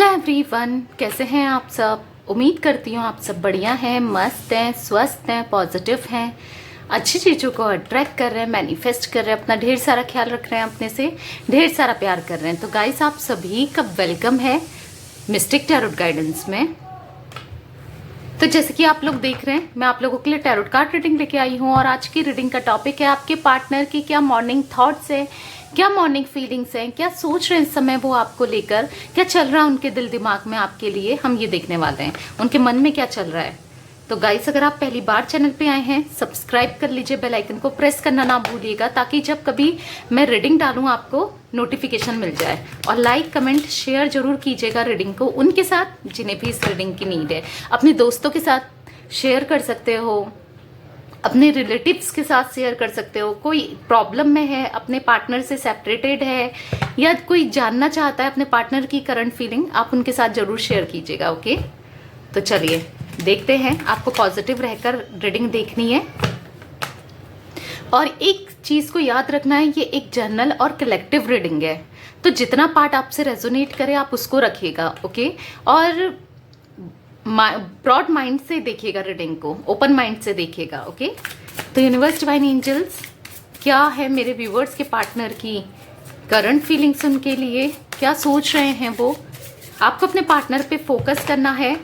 Hello everyone, कैसे हैं आप सब। उम्मीद करती हूँ आप सब बढ़िया हैं, मस्त हैं, स्वस्थ हैं, पॉजिटिव हैं, अच्छी चीज़ों को अट्रैक्ट कर रहे हैं, मैनिफेस्ट कर रहे हैं, अपना ढेर सारा ख्याल रख रहे हैं, अपने से ढेर सारा प्यार कर रहे हैं। तो गाइस, आप सभी का वेलकम है मिस्टिक टैरोट गाइडेंस में। तो जैसे कि आप लोग देख रहे हैं, मैं आप लोगों के लिए टैरोट कार्ड रीडिंग लेके आई हूँ और आज की रीडिंग का टॉपिक है आपके पार्टनर की क्या मॉर्निंग थॉट्स है, क्या मॉर्निंग फीलिंग्स हैं, क्या सोच रहे हैं इस समय वो आपको लेकर, क्या चल रहा है उनके दिल दिमाग में आपके लिए, हम ये देखने वाले हैं उनके मन में क्या चल रहा है। तो गाइस, अगर आप पहली बार चैनल पे आए हैं, सब्सक्राइब कर लीजिए, बेल आइकन को प्रेस करना ना भूलिएगा ताकि जब कभी मैं रीडिंग डालूं आपको नोटिफिकेशन मिल जाए। और लाइक कमेंट शेयर जरूर कीजिएगा रीडिंग को उनके साथ जिन्हें भी इस रीडिंग की नीड है। अपने दोस्तों के साथ शेयर कर सकते हो, अपने रिलेटिव्स के साथ शेयर कर सकते हो। कोई प्रॉब्लम में है, अपने पार्टनर से सेपरेटेड है या कोई जानना चाहता है अपने पार्टनर की करंट फीलिंग, आप उनके साथ जरूर शेयर कीजिएगा। ओके, तो चलिए देखते हैं। आपको पॉजिटिव रहकर रीडिंग देखनी है और एक चीज को याद रखना है, ये एक जर्नल और कलेक्टिव रीडिंग है, तो जितना पार्ट आपसे रेजोनेट करे आप उसको रखिएगा। ओके, और ब्रॉड माइंड से देखिएगा रीडिंग को, ओपन माइंड से देखिएगा। ओके, तो यूनिवर्स, डिवाइन एंजल्स, क्या है मेरे व्यूवर्स के पार्टनर की करंट फीलिंग्स, उनके लिए क्या सोच रहे हैं वो। आपको अपने पार्टनर पे फोकस करना है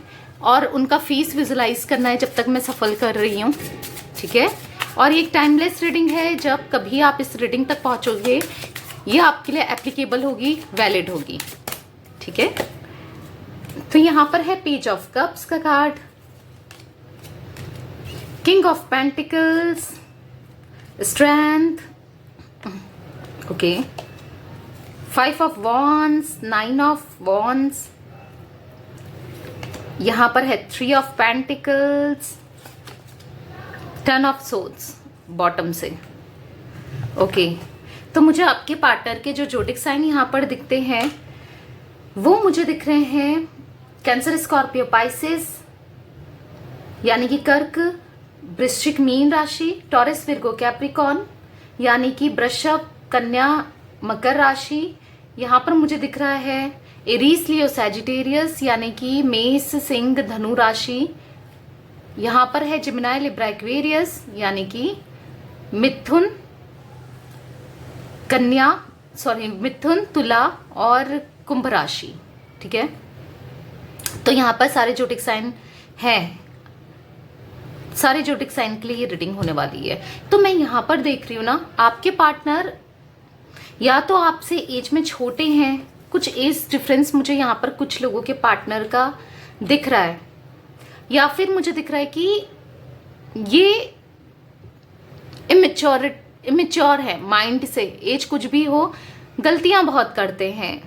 और उनका फेस विजुलाइज करना है जब तक मैं सफल कर रही हूँ, ठीक है। और ये एक टाइमलेस रीडिंग है, जब कभी आप इस रीडिंग तक पहुँचोगे ये आपके लिए एप्लीकेबल होगी, वैलिड होगी, ठीक है। तो यहां पर है पेज ऑफ कप्स का card, king of pentacles, strength, okay, 5 of wands, 9 of wands, यहां पर है 3 of pentacles, 10 of swords bottom से। ओके, तो मुझे आपके पार्टनर के जो जोडिक साइन यहां पर दिखते हैं वो मुझे दिख रहे हैं कैंसर, स्कॉर्पियो, पाइसेस यानी कि कर्क, वृश्चिक, मीन राशि, टॉरस, विर्गो, कैप्रिकॉन यानी कि वृषभ, कन्या, मकर राशि। यहाँ पर मुझे दिख रहा है एरीज, लियो, सैजिटेरियस यानी कि मेष, सिंह, धनु राशि। यहाँ पर है जिमिनाई, लिब्रा, एक्वेरियस यानी कि मिथुन, मिथुन, तुला और कुंभ राशि, ठीक है। तो यहाँ पर सारे जोडिक साइन हैं, सारे जोडिक साइन के लिए ये रीडिंग होने वाली है। तो मैं यहाँ पर देख रही हूँ ना, आपके पार्टनर या तो आपसे एज में छोटे हैं, कुछ एज डिफरेंस मुझे यहाँ पर कुछ लोगों के पार्टनर का दिख रहा है, या फिर मुझे दिख रहा है कि ये इमेच्योर है माइंड से, एज कुछ भी हो, गलतियां बहुत करते हैं,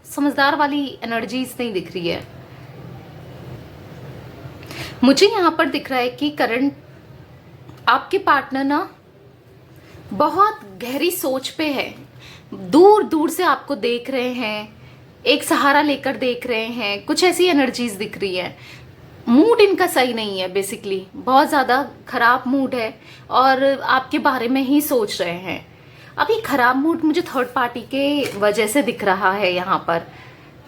समझदार वाली एनर्जीज नहीं दिख रही है। मुझे यहां पर दिख रहा है कि करंट आपके पार्टनर ना बहुत गहरी सोच पे है, दूर दूर से आपको देख रहे हैं, एक सहारा लेकर देख रहे हैं, कुछ ऐसी एनर्जीज दिख रही है। मूड इनका सही नहीं है, बेसिकली बहुत ज़्यादा खराब मूड है और आपके बारे में ही सोच रहे हैं। अब ये खराब मूड मुझे थर्ड पार्टी के वजह से दिख रहा है यहाँ पर,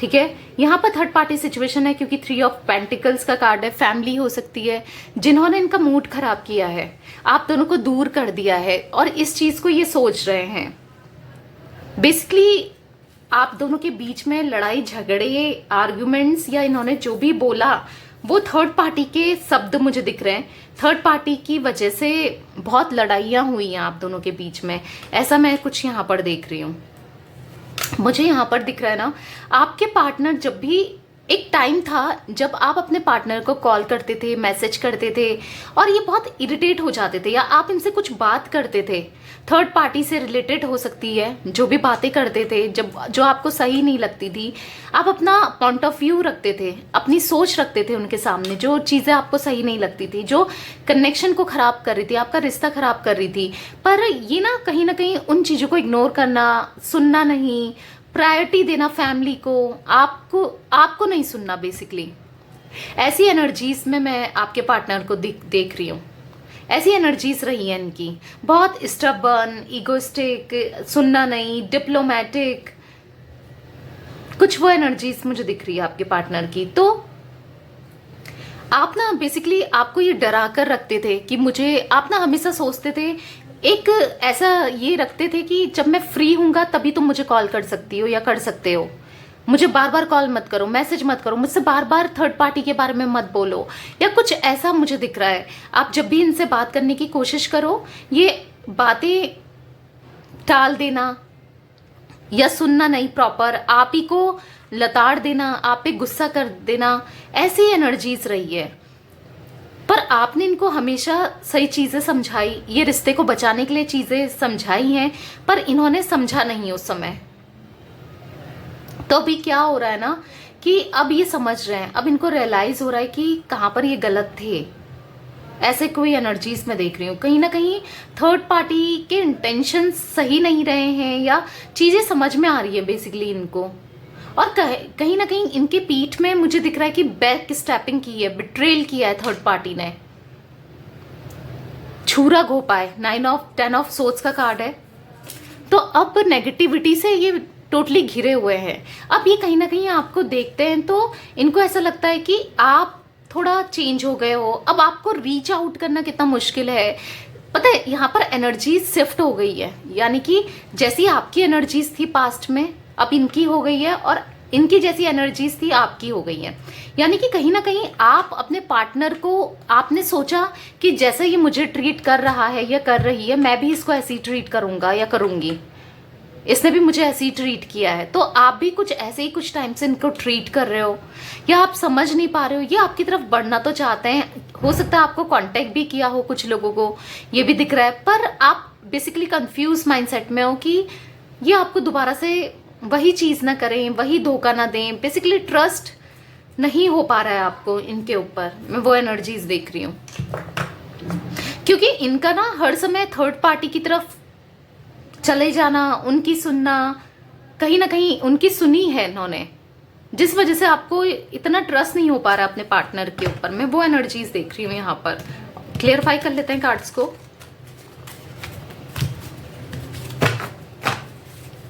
ठीक है। यहाँ पर थर्ड पार्टी सिचुएशन है क्योंकि 3 ऑफ पेंटिकल्स का कार्ड है। फैमिली हो सकती है जिन्होंने इनका मूड खराब किया है, आप दोनों को दूर कर दिया है और इस चीज को ये सोच रहे हैं। बेसिकली आप दोनों के बीच में लड़ाई झगड़े, आर्ग्यूमेंट्स या इन्होंने जो भी बोला वो थर्ड पार्टी के शब्द मुझे दिख रहे हैं। थर्ड पार्टी की वजह से बहुत लड़ाइयाँ हुई हैं आप दोनों के बीच में, ऐसा मैं कुछ यहाँ पर देख रही हूँ। मुझे यहाँ पर दिख रहा है ना, आपके पार्टनर, जब भी एक टाइम था जब आप अपने पार्टनर को कॉल करते थे, मैसेज करते थे और ये बहुत इरिटेट हो जाते थे, या आप इनसे कुछ बात करते थे, थर्ड पार्टी से रिलेटेड हो सकती है, जो भी बातें करते थे जो आपको सही नहीं लगती थी, आप अपना पॉइंट ऑफ व्यू रखते थे, अपनी सोच रखते थे उनके सामने, जो चीज़ें आपको सही नहीं लगती थी, जो कनेक्शन को ख़राब कर रही थी, आपका रिश्ता ख़राब कर रही थी। पर ये ना कहीं उन चीज़ों को इग्नोर करना, सुनना नहीं, प्रायोरिटी देना फैमिली को, आपको नहीं सुनना, बेसिकली ऐसी एनर्जीज में मैं आपके पार्टनर को देख रही हूँ। ऐसी एनर्जीज रही हैं इनकी, बहुत स्टबर्न, ईगोइस्टिक, सुनना नहीं, डिप्लोमेटिक, कुछ वो एनर्जीज मुझे दिख रही है आपके पार्टनर की। तो आप ना बेसिकली आपको ये डरा कर रखते थे कि मुझे, आप ना हमेशा सोचते थे, एक ऐसा ये रखते थे कि जब मैं फ्री हूँगा तभी तुम मुझे कॉल कर सकती हो या कर सकते हो, मुझे बार बार कॉल मत करो, मैसेज मत करो, मुझसे बार बार थर्ड पार्टी के बारे में मत बोलो, या कुछ ऐसा मुझे दिख रहा है। आप जब भी इनसे बात करने की कोशिश करो, ये बातें टाल देना या सुनना नहीं प्रॉपर, आप ही को लताड़ देना, आप पे गुस्सा कर देना, ऐसी एनर्जीज रही है। पर आपने इनको हमेशा सही चीज़ें समझाई, ये रिश्ते को बचाने के लिए चीज़ें समझाई हैं, पर इन्होंने समझा नहीं उस समय। तो अभी क्या हो रहा है ना कि अब ये समझ रहे हैं, अब इनको रियलाइज हो रहा है कि कहाँ पर ये गलत थे। ऐसे कोई एनर्जीज में देख रही हूँ, कहीं ना कहीं थर्ड पार्टी के इंटेंशन सही नहीं रहे हैं, या चीज़ें समझ में आ रही है बेसिकली इनको। और कहीं ना कहीं इनके पीठ में मुझे दिख रहा है कि बैक स्टेपिंग की है, बिट्रेल किया है थर्ड पार्टी ने। छूरा घोपा है, 10 ऑफ सोर्ड्स का कार्ड है। तो अब नेगेटिविटी से ये टोटली घिरे हुए हैं। अब ये कहीं ना कहीं आपको देखते हैं तो इनको ऐसा लगता है कि आप थोड़ा चेंज हो गए हो। अब आपको रीच आउट करना कितना मुश्किल है, पता है। यहाँ पर एनर्जीज शिफ्ट हो गई है, यानी कि जैसी आपकी एनर्जीज थी पास्ट में, अब इनकी हो गई है, और इनकी जैसी एनर्जीज थी आपकी हो गई है। यानी कि कहीं ना कहीं आप अपने पार्टनर को, आपने सोचा कि जैसे ये मुझे ट्रीट कर रहा है या कर रही है, मैं भी इसको ऐसे ही ट्रीट करूंगा या करूंगी, इसने भी मुझे ऐसे ही ट्रीट किया है। तो आप भी कुछ ऐसे ही कुछ टाइम से इनको ट्रीट कर रहे हो, या आप समझ नहीं पा रहे हो, ये आपकी तरफ बढ़ना तो चाहते हैं। हो सकता है आपको कांटेक्ट भी किया हो कुछ लोगों को, ये भी दिख रहा है, पर आप बेसिकली कंफ्यूज माइंडसेट में हो कि ये आपको दोबारा से वही चीज़ ना करें, वही धोखा ना दें। बेसिकली ट्रस्ट नहीं हो पा रहा है आपको इनके ऊपर। मैं वो एनर्जीज देख रही हूँ, क्योंकि इनका ना हर समय थर्ड पार्टी की तरफ चले जाना, उनकी सुनना, कहीं ना कहीं उनकी सुनी है इन्होंने, जिस वजह से आपको इतना ट्रस्ट नहीं हो पा रहा अपने पार्टनर के ऊपर। मैं वो एनर्जीज देख रही हूँ यहाँ पर। क्लियरफाई कर लेते हैं कार्ड्स को।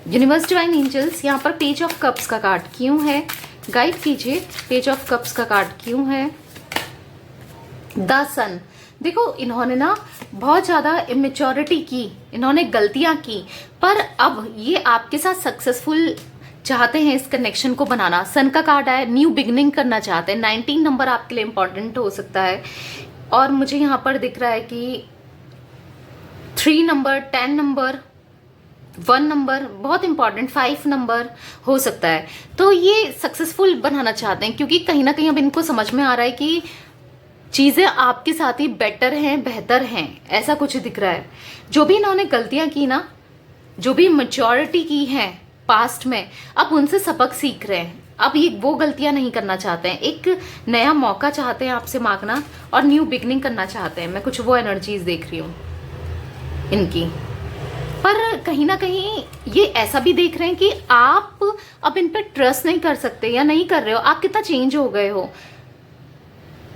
यूनिवर्स डिवाइन एंजल्स, यहाँ पर पेज ऑफ कप्स का कार्ड क्यों है, गाइड कीजिए। पेज ऑफ कप्स का कार्ड क्यों है। द सन, देखो इन्होंने ना बहुत ज़्यादा इमेच्योरिटी की, इन्होंने गलतियां की, पर अब ये आपके साथ सक्सेसफुल चाहते हैं इस कनेक्शन को बनाना। सन का कार्ड है, न्यू बिगनिंग करना चाहते हैं। 19 नंबर आपके लिए इंपॉर्टेंट हो सकता है, और मुझे यहाँ पर दिख रहा है कि 3 नंबर, 10 नंबर, 1 नंबर बहुत इंपॉर्टेंट, 5 नंबर हो सकता है। तो ये सक्सेसफुल बनाना चाहते हैं, क्योंकि कहीं ना कहीं अब इनको समझ में आ रहा है कि चीज़ें आपके साथ ही बेटर हैं, बेहतर हैं, ऐसा कुछ दिख रहा है। जो भी इन्होंने गलतियां की ना, जो भी मैच्योरिटी की है पास्ट में, अब उनसे सबक सीख रहे हैं। अब ये वो गलतियां नहीं करना चाहते हैं, एक नया मौका चाहते हैं आपसे मांगना, और न्यू बिगनिंग करना चाहते हैं। मैं कुछ वो एनर्जीज देख रही हूँ इनकी। पर कहीं ना कहीं ये ऐसा भी देख रहे हैं कि आप अब इन पर ट्रस्ट नहीं कर सकते या नहीं कर रहे हो, आप कितना चेंज हो गए हो।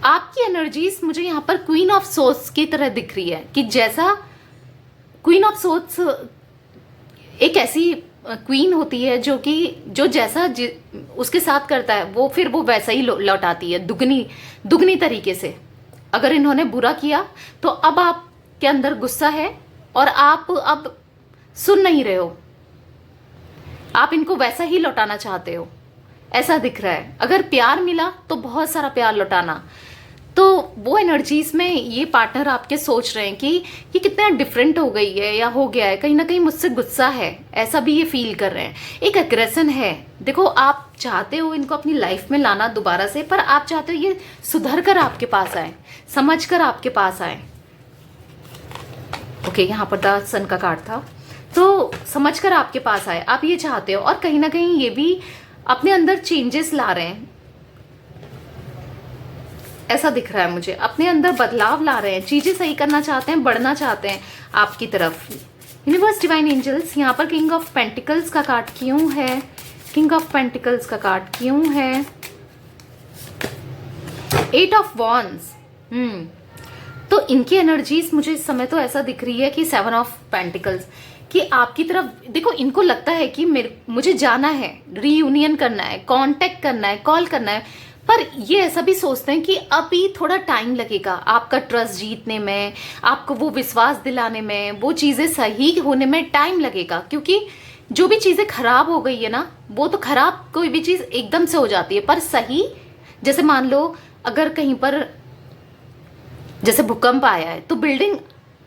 आपकी एनर्जीज मुझे यहाँ पर क्वीन ऑफ सोर्ड्स की तरह दिख रही है, कि जैसा क्वीन ऑफ सोर्ड्स एक ऐसी क्वीन होती है जो जैसा उसके साथ करता है वो फिर वो वैसा ही लौटाती है, दुगनी तरीके से। अगर इन्होंने बुरा किया तो अब आपके अंदर गुस्सा है और आप अब सुन नहीं रहे हो, आप इनको वैसा ही लौटाना चाहते हो, ऐसा दिख रहा है। अगर प्यार मिला तो बहुत सारा प्यार लौटाना। तो वो एनर्जीज में ये पार्टनर आपके सोच रहे हैं कि ये कितना डिफरेंट हो गई है या हो गया है, कहीं ना कहीं मुझसे गुस्सा है, ऐसा भी ये फील कर रहे हैं। एक एग्रेशन है। देखो आप चाहते हो इनको अपनी लाइफ में लाना दोबारा से, पर आप चाहते हो ये सुधर कर आपके पास आए, समझ कर आपके पास आए। ओके, यहाँ पर द सन का कार्ड था, तो समझ कर आपके पास आए, आप ये चाहते हो। और कहीं ना कहीं ये भी अपने अंदर चेंजेस ला रहे हैं, ऐसा दिख रहा है मुझे। अपने अंदर बदलाव ला रहे हैं, चीजें सही करना चाहते हैं, बढ़ना चाहते हैं आपकी तरफ। यूनिवर्स डिवाइन एंजल्स, यहाँ पर किंग ऑफ पेंटिकल्स का कार्ड क्यों है, किंग ऑफ पेंटिकल्स का कार्ड क्यों है, 8 ऑफ वॉन्ड्स। तो इनकी एनर्जीज मुझे इस समय तो ऐसा दिख रही है कि 7 ऑफ पेंटिकल्स, कि आपकी तरफ देखो, इनको लगता है कि मुझे जाना है, रीयूनियन करना है, कांटेक्ट करना है, कॉल करना है, पर ये ऐसा भी सोचते हैं कि अभी थोड़ा टाइम लगेगा आपका ट्रस्ट जीतने में, आपको वो विश्वास दिलाने में, वो चीज़ें सही होने में टाइम लगेगा। क्योंकि जो भी चीज़ें खराब हो गई है ना, वो तो खराब कोई भी चीज़ एकदम से हो जाती है, पर सही, जैसे मान लो अगर कहीं पर जैसे भूकंप आया है तो बिल्डिंग,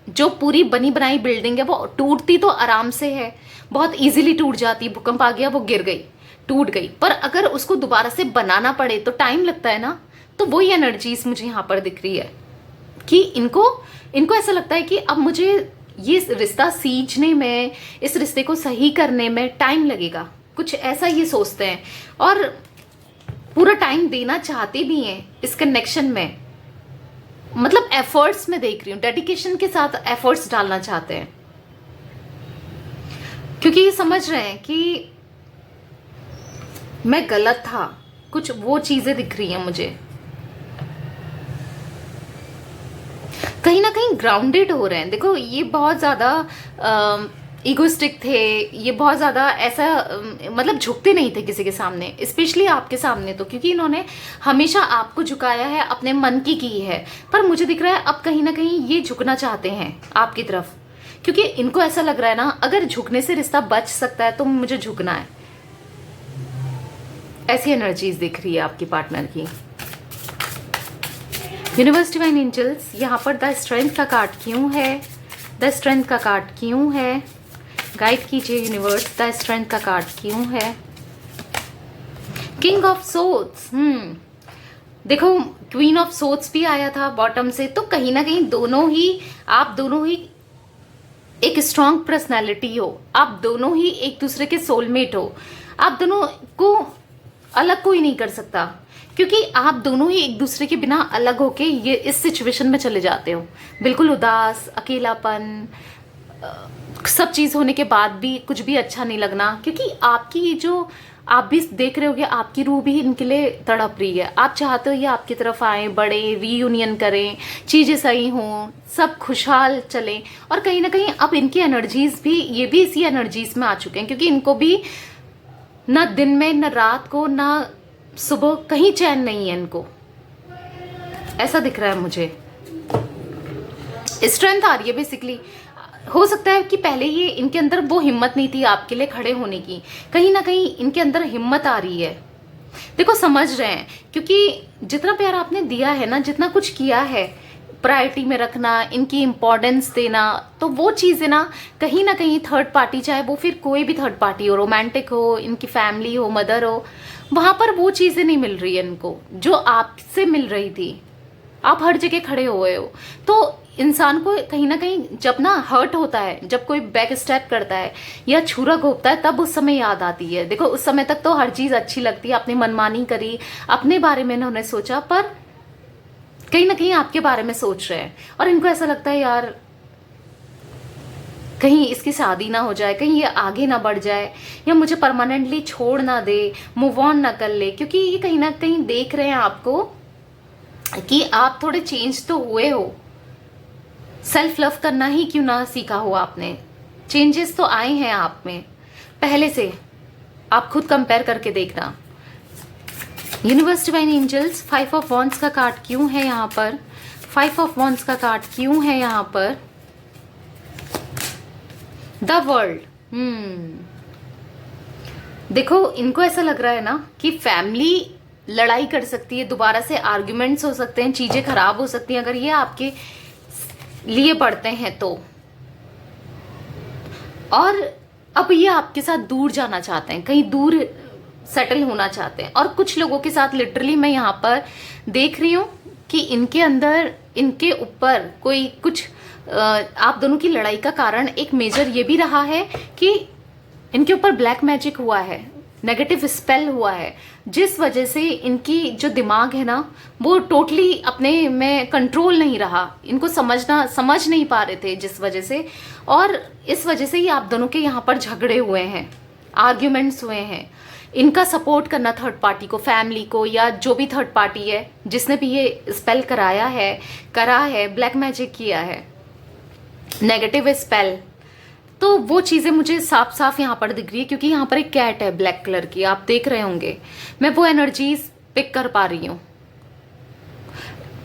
जो पूरी बनी बनाई बिल्डिंग है वो टूटती तो आराम से है, बहुत इजीली टूट जाती है। भूकंप आ गया, वो गिर गई, टूट गई, पर अगर उसको दोबारा से बनाना पड़े तो टाइम लगता है ना। तो वही एनर्जीज मुझे यहाँ पर दिख रही है कि इनको ऐसा लगता है कि अब मुझे ये रिश्ता सींचने में, इस रिश्ते को सही करने में टाइम लगेगा, कुछ ऐसा ये सोचते हैं और पूरा टाइम देना चाहते भी हैं इस कनेक्शन में। मतलब एफर्ट्स में देख रही हूँ, डेडिकेशन के साथ एफर्ट्स डालना चाहते हैं, क्योंकि ये समझ रहे हैं कि मैं गलत था, कुछ वो चीजें दिख रही हैं मुझे। कहीं ना कहीं ग्राउंडेड हो रहे हैं। देखो, ये बहुत ज्यादा इगोस्टिक थे, ये बहुत ज़्यादा ऐसा मतलब झुकते नहीं थे किसी के सामने, स्पेशली आपके सामने, तो क्योंकि इन्होंने हमेशा आपको झुकाया है, अपने मन की है। पर मुझे दिख रहा है अब कहीं ना कहीं ये झुकना चाहते हैं आपकी तरफ, क्योंकि इनको ऐसा लग रहा है ना, अगर झुकने से रिश्ता बच सकता है तो मुझे झुकना है। ऐसी एनर्जीज दिख रही है आपकी पार्टनर की। यूनिवर्स डिवाइन एंजल्स, यहाँ पर द स्ट्रेंथ का कार्ड क्यों है? द स्ट्रेंथ का कार्ड क्यों है? गाइड कीजिए यूनिवर्स, द स्ट्रेंथ का कार्ड क्यों है? किंग ऑफ सोर्ड्स, देखो क्वीन ऑफ सोर्ड्स भी आया था बॉटम से, तो कहीं ना कहीं आप दोनों ही एक स्ट्रॉन्ग पर्सनैलिटी हो, आप दोनों ही एक दूसरे के सोलमेट हो, आप दोनों को अलग कोई नहीं कर सकता, क्योंकि आप दोनों ही एक दूसरे के बिना अलग होके ये इस सिचुएशन में चले जाते हो, बिल्कुल उदास, अकेलापन, सब चीज होने के बाद भी कुछ भी अच्छा नहीं लगना, क्योंकि आपकी जो आप भी देख रहे होगे, आपकी रूह भी इनके लिए तड़प रही है। आप चाहते हो ये आपकी तरफ आए, बढ़े, रीयूनियन करें, चीजें सही हों, सब खुशहाल चलें, और कहीं ना कहीं अब इनकी एनर्जीज भी, ये भी इसी एनर्जीज में आ चुके हैं, क्योंकि इनको भी ना दिन में, ना रात को, ना सुबह, कहीं चैन नहीं है इनको, ऐसा दिख रहा है मुझे। स्ट्रेंथ आ रही है बेसिकली। हो सकता है कि पहले ये इनके अंदर वो हिम्मत नहीं थी आपके लिए खड़े होने की, कहीं ना कहीं इनके अंदर हिम्मत आ रही है। देखो, समझ रहे हैं, क्योंकि जितना प्यार आपने दिया है ना, जितना कुछ किया है, प्रायोरिटी में रखना, इनकी इम्पोर्टेंस देना, तो वो चीज़ें ना कहीं थर्ड पार्टी, चाहे वो फिर कोई भी थर्ड पार्टी हो, रोमांटिक हो, इनकी फैमिली हो, मदर हो, वहां पर वो चीज़ें नहीं मिल रही है इनको जो आपसे मिल रही थी। आप हर जगह खड़े हुए हो, तो इंसान को कहीं ना कहीं जब ना हर्ट होता है, जब कोई बैक स्टेप करता है या छुरा घोंपता है, तब उस समय याद आती है। देखो, उस समय तक तो हर चीज अच्छी लगती है, आपने मनमानी करी, अपने बारे में इन्होंने सोचा, पर कहीं ना कहीं आपके बारे में सोच रहे हैं, और इनको ऐसा लगता है यार कहीं इसकी शादी ना हो जाए, कहीं ये आगे ना बढ़ जाए, या मुझे परमानेंटली छोड़ ना दे, मूव ऑन ना कर ले, क्योंकि ये कहीं ना कहीं देख रहे हैं आपको कि आप थोड़े चेंज तो हुए हो। सेल्फ लव करना ही क्यों ना सीखा हो आपने, चेंजेस तो आए हैं आप में पहले से, आप खुद कंपेयर करके देखना। Universe divine angels, 5 of wands का कार्ड क्यों है यहाँ पर? 5 ऑफ वॉन्ड्स का कार्ड क्यों है यहाँ पर? द वर्ल्ड, देखो, इनको ऐसा लग रहा है ना कि फैमिली लड़ाई कर सकती है, दोबारा से आर्ग्यूमेंट्स हो सकते हैं, चीजें खराब हो सकती हैं अगर ये आपके लिए पढ़ते हैं तो, और अब ये आपके साथ दूर जाना चाहते हैं, कहीं दूर सेटल होना चाहते हैं। और कुछ लोगों के साथ लिटरली मैं यहाँ पर देख रही हूँ कि इनके अंदर, इनके ऊपर कोई कुछ आप दोनों की लड़ाई का कारण एक मेजर ये भी रहा है कि इनके ऊपर ब्लैक मैजिक हुआ है, नेगेटिव स्पेल हुआ है, जिस वजह से इनकी जो दिमाग है ना, वो टोटली अपने में कंट्रोल नहीं रहा, इनको समझ नहीं पा रहे थे, जिस वजह से, और इस वजह से ही आप दोनों के यहाँ पर झगड़े हुए हैं, आर्ग्यूमेंट्स हुए हैं। इनका सपोर्ट करना थर्ड पार्टी को, फैमिली को, या जो भी थर्ड पार्टी है जिसने भी ये स्पेल कराया है, करा है, ब्लैक मैजिक किया है, नेगेटिव स्पेल, तो वो चीज़ें मुझे साफ साफ यहाँ पर दिख रही है, क्योंकि यहाँ पर एक कैट है ब्लैक कलर की, आप देख रहे होंगे। मैं वो एनर्जीज पिक कर पा रही हूँ।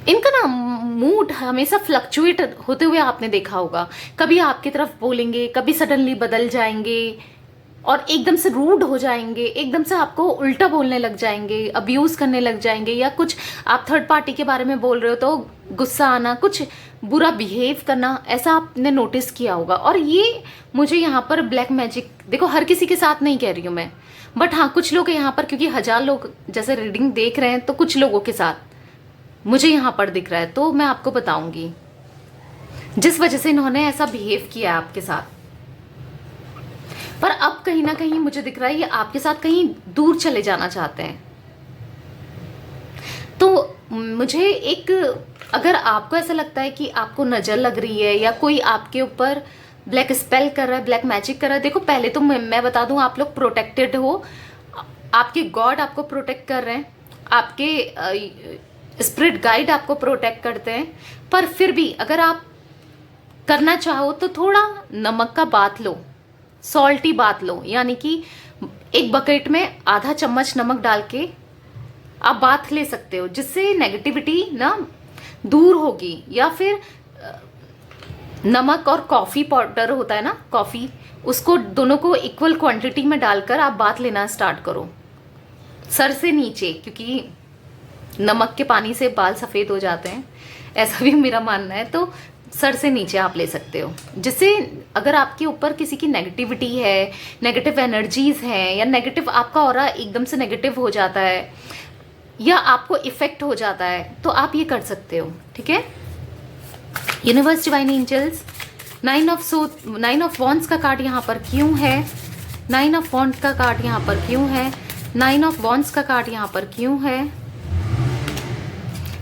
इनका ना मूड हमेशा फ्लक्चुएट होते हुए आपने देखा होगा। कभी आपकी तरफ बोलेंगे, कभी सडनली बदल जाएंगे और एकदम से रूड हो जाएंगे, एकदम से आपको उल्टा बोलने लग जाएंगे, अब्यूज करने लग जाएंगे, या कुछ आप थर्ड पार्टी के बारे में बोल रहे हो तो गुस्सा आना, कुछ बुरा बिहेव करना, ऐसा आपने नोटिस किया होगा। और ये मुझे यहाँ पर ब्लैक मैजिक, देखो हर किसी के साथ नहीं कह रही हूँ मैं, बट हाँ कुछ लोग यहाँ पर, क्योंकि 1000 लोग जैसे रीडिंग देख रहे हैं, तो कुछ लोगों के साथ मुझे यहाँ पर दिख रहा है। तो मैं आपको बताऊंगी जिस वजह से इन्होंने ऐसा बिहेव किया है आपके साथ। पर अब कहीं ना कहीं मुझे दिख रहा है ये आपके साथ कहीं दूर चले जाना चाहते हैं। तो मुझे एक, अगर आपको ऐसा लगता है कि आपको नजर लग रही है या कोई आपके ऊपर ब्लैक स्पेल कर रहा है, ब्लैक मैजिक कर रहा है, देखो पहले तो मैं बता दूं, आप लोग प्रोटेक्टेड हो, आपके गॉड आपको प्रोटेक्ट कर रहे हैं, आपके स्पिरिट गाइड आपको प्रोटेक्ट करते हैं। पर फिर भी अगर आप करना चाहो तो थोड़ा नमक का बात लो, सॉल्टी बात लो, यानी कि एक बकेट में आधा चम्मच नमक डाल के आप बात ले सकते हो, जिससे नेगेटिविटी ना दूर होगी। या फिर नमक और कॉफी पाउडर होता है ना, कॉफी, उसको दोनों को इक्वल क्वांटिटी में डालकर आप बात लेना स्टार्ट करो सर से नीचे, क्योंकि नमक के पानी से बाल सफ़ेद हो जाते हैं, ऐसा भी मेरा मानना है। तो सर से नीचे आप ले सकते हो, जिससे अगर आपके ऊपर किसी की नेगेटिविटी है, नेगेटिव एनर्जीज हैं, या नेगेटिव आपका ऑरा एकदम से नेगेटिव हो जाता है या आपको इफेक्ट हो जाता है, तो आप ये कर सकते हो। ठीक है, universe, divine angels, 9 of wands का कार्ड यहाँ पर क्यों है, 9 ऑफ वॉन्ड्स का कार्ड यहाँ पर क्यों है, 9 ऑफ वॉन्ड्स का कार्ड यहाँ पर क्यों है,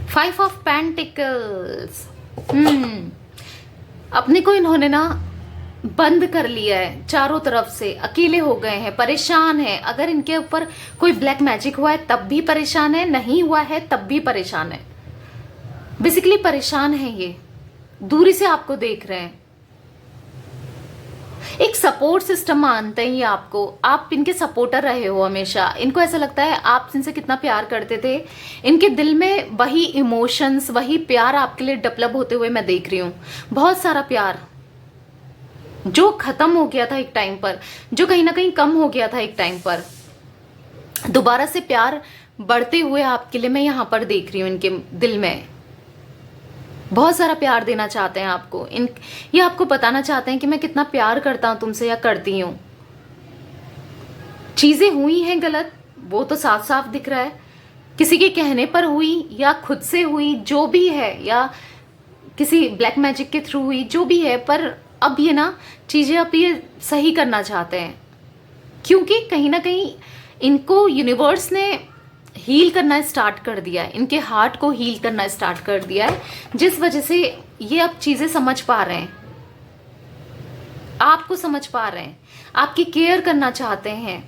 5 ऑफ पेंटिकल्स। अपने को इन्होंने ना बंद कर लिया है चारों तरफ से, अकेले हो गए हैं, परेशान हैं। अगर इनके ऊपर कोई ब्लैक मैजिक हुआ है तब भी परेशान है, नहीं हुआ है तब भी परेशान है। बेसिकली परेशान है, ये दूरी से आपको देख रहे हैं। एक सपोर्ट सिस्टम मानते हैं ये आपको, आप इनके सपोर्टर रहे हो हमेशा। इनको ऐसा लगता है आप इनसे कितना प्यार करते थे, इनके दिल में वही इमोशंस, वही प्यार आपके लिए डेवलप होते हुए मैं देख रही हूँ। बहुत सारा प्यार जो खत्म हो गया था एक टाइम पर, जो कहीं ना कहीं कम हो गया था एक टाइम पर, दोबारा से प्यार बढ़ते हुए आपके लिए मैं यहाँ पर देख रही हूँ। इनके दिल में बहुत सारा प्यार देना चाहते हैं आपको। ये आपको बताना चाहते हैं कि मैं कितना प्यार करता हूं तुमसे, या करती हूं। चीजें हुई हैं गलत, वो तो साफ साफ दिख रहा है, किसी के कहने पर हुई या खुद से हुई, जो भी है, या किसी ब्लैक मैजिक के थ्रू हुई, जो भी है। पर अब ये ना चीजें अब ये सही करना चाहते हैं, क्योंकि कहीं ना कहीं इनको यूनिवर्स ने हील करना स्टार्ट कर दिया है, इनके हार्ट को हील करना स्टार्ट कर दिया है, जिस वजह से ये अब चीजें समझ पा रहे हैं, आपको समझ पा रहे हैं, आपकी केयर करना चाहते हैं।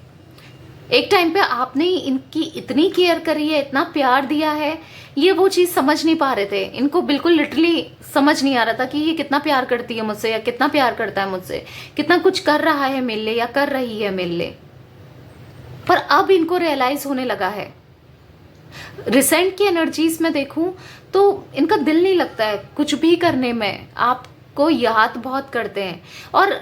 एक टाइम पे आपने इनकी इतनी केयर करी है, इतना प्यार दिया है, ये वो चीज समझ नहीं पा रहे थे। इनको बिल्कुल लिटरली समझ नहीं आ रहा था कि ये कितना प्यार करती है मुझसे, या कितना प्यार करता है मुझसे, कितना कुछ कर रहा है मेरे लिए, या कर रही है मेरे लिए। पर अब इनको रियलाइज होने लगा है। रिसेंट की एनर्जीज में देखूं तो इनका दिल नहीं लगता है कुछ भी करने में, आपको याद बहुत करते हैं और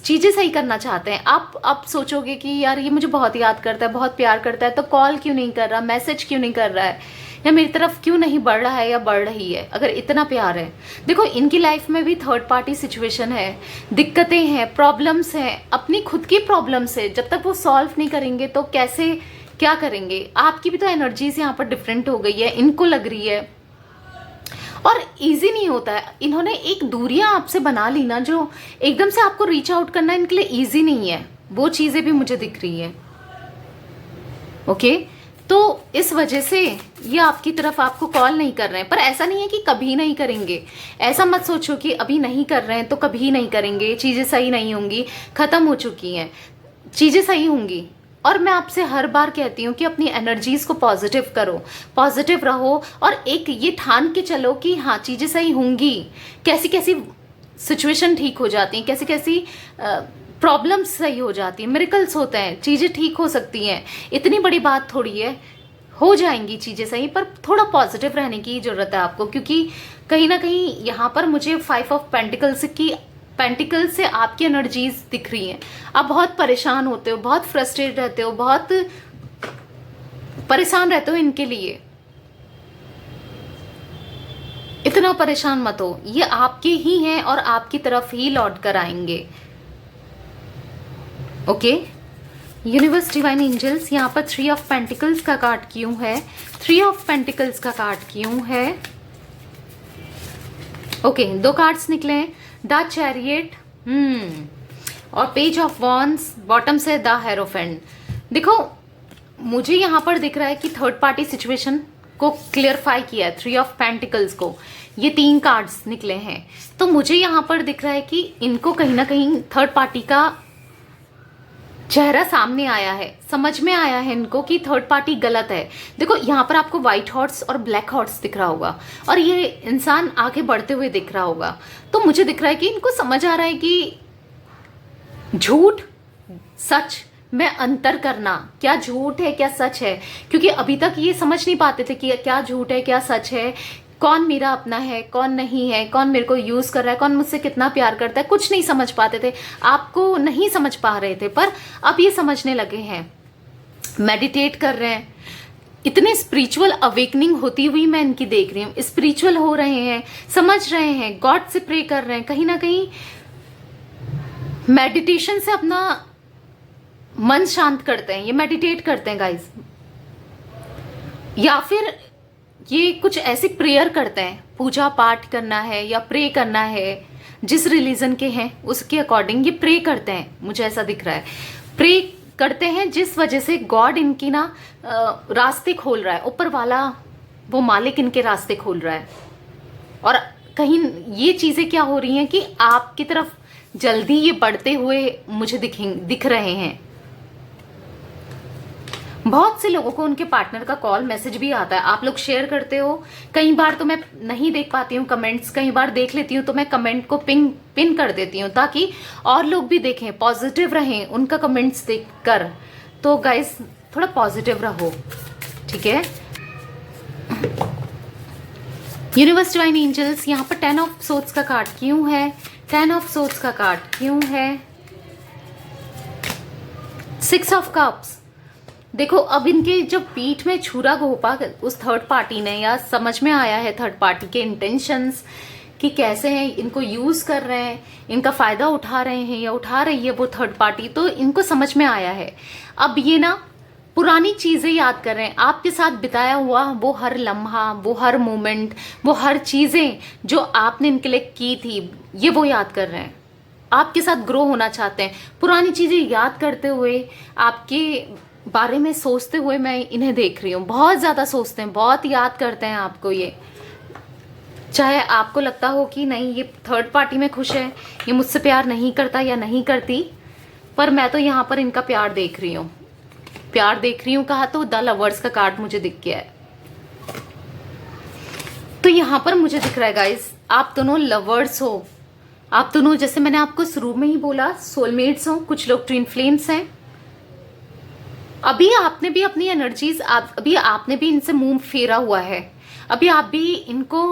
चीजें सही करना चाहते हैं। आप सोचोगे कि यार ये मुझे बहुत याद करता है, बहुत प्यार करता है, तो कॉल क्यों नहीं कर रहा, मैसेज क्यों नहीं कर रहा है, या मेरी तरफ क्यों नहीं बढ़ रहा है या बढ़ रही है, अगर इतना प्यार है। देखो इनकी लाइफ में भी थर्ड पार्टी सिचुएशन है, दिक्कतें हैं, प्रॉब्लम्स हैं, अपनी खुद की प्रॉब्लम्स है। जब तक वो सॉल्व नहीं करेंगे तो कैसे क्या करेंगे। आपकी भी तो एनर्जीज यहाँ पर डिफरेंट हो गई है, इनको लग रही है, और इजी नहीं होता है। इन्होंने एक दूरियां आपसे बना ली ना, जो एकदम से आपको रीच आउट करना इनके लिए इजी नहीं है, वो चीजें भी मुझे दिख रही है। ओके, तो इस वजह से ये आपकी तरफ आपको कॉल नहीं कर रहे हैं। पर ऐसा नहीं है कि कभी नहीं करेंगे, ऐसा मत सोचो कि अभी नहीं कर रहे हैं तो कभी नहीं करेंगे, चीजें सही नहीं होंगी, खत्म हो चुकी हैं, चीजें सही होंगी। और मैं आपसे हर बार कहती हूँ कि अपनी एनर्जीज को पॉजिटिव करो, पॉजिटिव रहो, और एक ये ठान के चलो कि हाँ चीजें सही होंगी। कैसी कैसी सिचुएशन ठीक हो जाती हैं, कैसी कैसी प्रॉब्लम्स सही हो जाती हैं, मिरेकल्स होते हैं, चीज़ें ठीक हो सकती हैं। इतनी बड़ी बात थोड़ी है, हो जाएंगी चीज़ें सही, पर थोड़ा पॉजिटिव रहने की ज़रूरत है आपको, क्योंकि कहीं ना कहीं यहाँ पर मुझे 5 ऑफ पेंटिकल से आपकी एनर्जीज दिख रही हैं। आप बहुत परेशान होते हो, बहुत फ्रस्ट्रेट रहते हो, बहुत परेशान रहते हो इनके लिए। इतना परेशान मत हो, ये आपके ही हैं और आपकी तरफ ही लौट कर आएंगे। ओके, यूनिवर्स डिवाइन एंजल्स, यहाँ पर 3 ऑफ पेंटिकल्स का कार्ड क्यों है? 3 ऑफ पेंटिकल्स का कार्ड क्यों है? ओके, 2 कार्ड्स निकले, द चैरियट और पेज ऑफ वॉन्ड्स, बॉटम से द हेरोफेंट। देखो, मुझे यहाँ पर दिख रहा है कि थर्ड पार्टी सिचुएशन को क्लियरफाई किया है 3 ऑफ पेंटिकल्स को। ये 3 कार्ड्स निकले हैं, तो मुझे यहाँ पर दिख रहा है कि इनको कहीं ना कहीं थर्ड पार्टी का चेहरा सामने आया है, समझ में आया है इनको कि थर्ड पार्टी गलत है। देखो, यहाँ पर आपको व्हाइट हॉर्स और ब्लैक हॉर्स दिख रहा होगा और ये इंसान आगे बढ़ते हुए दिख रहा होगा। तो मुझे दिख रहा है कि इनको समझ आ रहा है कि झूठ सच में अंतर करना, क्या झूठ है क्या सच है, क्योंकि अभी तक ये समझ नहीं पाते थे कि क्या झूठ है क्या सच है, कौन मेरा अपना है कौन नहीं है, कौन मेरे को यूज कर रहा है, कौन मुझसे कितना प्यार करता है, कुछ नहीं समझ पाते थे, आपको नहीं समझ पा रहे थे, पर अब ये समझने लगे हैं, मेडिटेट कर रहे हैं। इतने स्पिरिचुअल अवेकनिंग होती हुई मैं इनकी देख रही हूँ, स्पिरिचुअल हो रहे हैं, समझ रहे हैं, गॉड से प्रे कर रहे हैं, कहीं ना कहीं मेडिटेशन से अपना मन शांत करते हैं, ये मेडिटेट करते हैं गाइस, या फिर ये कुछ ऐसी प्रेयर करते हैं, पूजा पाठ करना है या प्रे करना है, जिस रिलीजन के हैं उसके अकॉर्डिंग ये प्रे करते हैं, मुझे ऐसा दिख रहा है। प्रे करते हैं जिस वजह से गॉड इनकी ना रास्ते खोल रहा है, ऊपर वाला वो मालिक इनके रास्ते खोल रहा है। और कहीं ये चीजें क्या हो रही हैं कि आपकी तरफ जल्दी ये बढ़ते हुए मुझे दिख रहे हैं। बहुत से लोगों को उनके पार्टनर का कॉल मैसेज भी आता है, आप लोग शेयर करते हो। कई बार तो मैं नहीं देख पाती हूँ कमेंट्स, कई बार देख लेती हूँ तो मैं कमेंट को पिन कर देती हूँ ताकि और लोग भी देखें, पॉजिटिव रहें उनका कमेंट्स देखकर। तो गाइस थोड़ा पॉजिटिव रहो, ठीक है। यूनिवर्स डिवाइन एंजल्स, यहाँ पर 10 ऑफ सोर्ड्स का कार्ड क्यों है? 10 ऑफ सोर्ड्स का कार्ड क्यों है? 6 ऑफ कप्स। देखो, अब इनके जब पीठ में छुरा घोंपा उस थर्ड पार्टी ने, या समझ में आया है थर्ड पार्टी के इंटेंशंस कि कैसे हैं, इनको यूज कर रहे हैं, इनका फायदा उठा रहे हैं या उठा रही है वो थर्ड पार्टी, तो इनको समझ में आया है। अब ये ना पुरानी चीजें याद कर रहे हैं, आपके साथ बिताया हुआ वो हर लम्हा, वो हर मोमेंट, वो हर चीजें जो आपने इनके लिए की थी, ये वो याद कर रहे हैं। आपके साथ ग्रो होना चाहते हैं, पुरानी चीजें याद करते हुए, आपके बारे में सोचते हुए मैं इन्हें देख रही हूँ। बहुत ज्यादा सोचते हैं, बहुत याद करते हैं आपको ये। चाहे आपको लगता हो कि नहीं ये थर्ड पार्टी में खुश है, ये मुझसे प्यार नहीं करता या नहीं करती, पर मैं तो यहाँ पर इनका प्यार देख रही हूँ। प्यार देख रही हूँ कहा तो द लवर्स का कार्ड मुझे दिख गया है। तो यहाँ पर मुझे दिख रहा है गाइस, आप दोनों लवर्स हो, आप दोनों, जैसे मैंने आपको शुरू में ही बोला, सोलमेट्स हो, कुछ लोग ट्विन फ्लेम्स हैं। अभी आपने भी अपनी एनर्जीज, अभी आपने भी इनसे मुंह फेरा हुआ है, अभी आप भी इनको,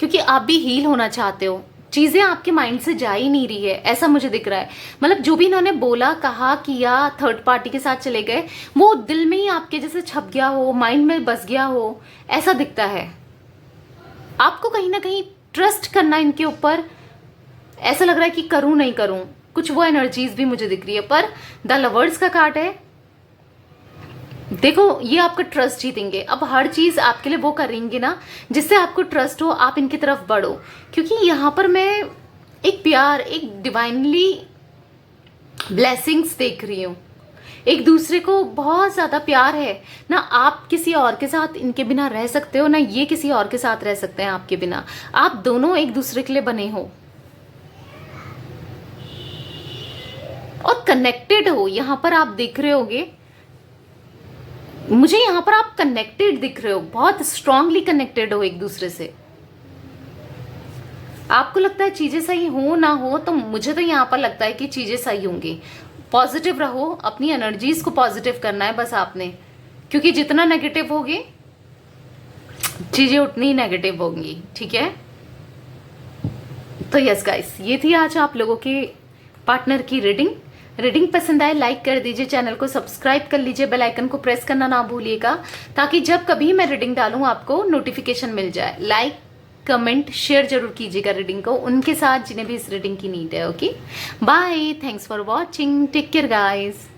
क्योंकि आप भी हील होना चाहते हो, चीजें आपके माइंड से जा ही नहीं रही है, ऐसा मुझे दिख रहा है। मतलब जो भी इन्होंने बोला, कहा, किया, थर्ड पार्टी के साथ चले गए, वो दिल में ही आपके जैसे छप गया हो, माइंड में बस गया हो, ऐसा दिखता है। आपको कहीं ना कहीं ट्रस्ट करना इनके ऊपर, ऐसा लग रहा है कि करूं नहीं करूं, कुछ वो एनर्जीज भी मुझे दिख रही है। पर द लवर्स का कार्ड है, देखो ये आपका ट्रस्ट जीतेंगे। अब हर चीज आपके लिए वो करेंगे ना जिससे आपको ट्रस्ट हो, आप इनकी तरफ बढ़ो, क्योंकि यहाँ पर मैं एक प्यार, एक डिवाइनली ब्लेसिंग्स देख रही हूँ। एक दूसरे को बहुत ज्यादा प्यार है ना, आप किसी और के साथ इनके बिना रह सकते हो ना ये किसी और के साथ रह सकते हैं आपके बिना, आप दोनों एक दूसरे के लिए बने हो और कनेक्टेड हो। यहाँ पर आप देख रहे होगे, मुझे यहाँ पर आप कनेक्टेड दिख रहे हो, बहुत स्ट्रांगली कनेक्टेड हो एक दूसरे से। आपको लगता है चीजें सही हो ना हो, तो मुझे तो यहाँ पर लगता है कि चीजें सही होंगी। पॉजिटिव रहो, अपनी एनर्जीज को पॉजिटिव करना है बस आपने, क्योंकि जितना नेगेटिव होगी चीजें उतनी ही नेगेटिव होंगी, ठीक है। तो यस गाइस, ये थी आज आप लोगों के पार्टनर की रीडिंग पसंद आए लाइक कर दीजिए, चैनल को सब्सक्राइब कर लीजिए, बेल आइकन को प्रेस करना ना भूलिएगा, ताकि जब कभी मैं रीडिंग डालूं आपको नोटिफिकेशन मिल जाए। लाइक कमेंट शेयर जरूर कीजिएगा रीडिंग को उनके साथ जिन्हें भी इस रीडिंग की नीड है। Okay, bye, thanks for watching, take care guys.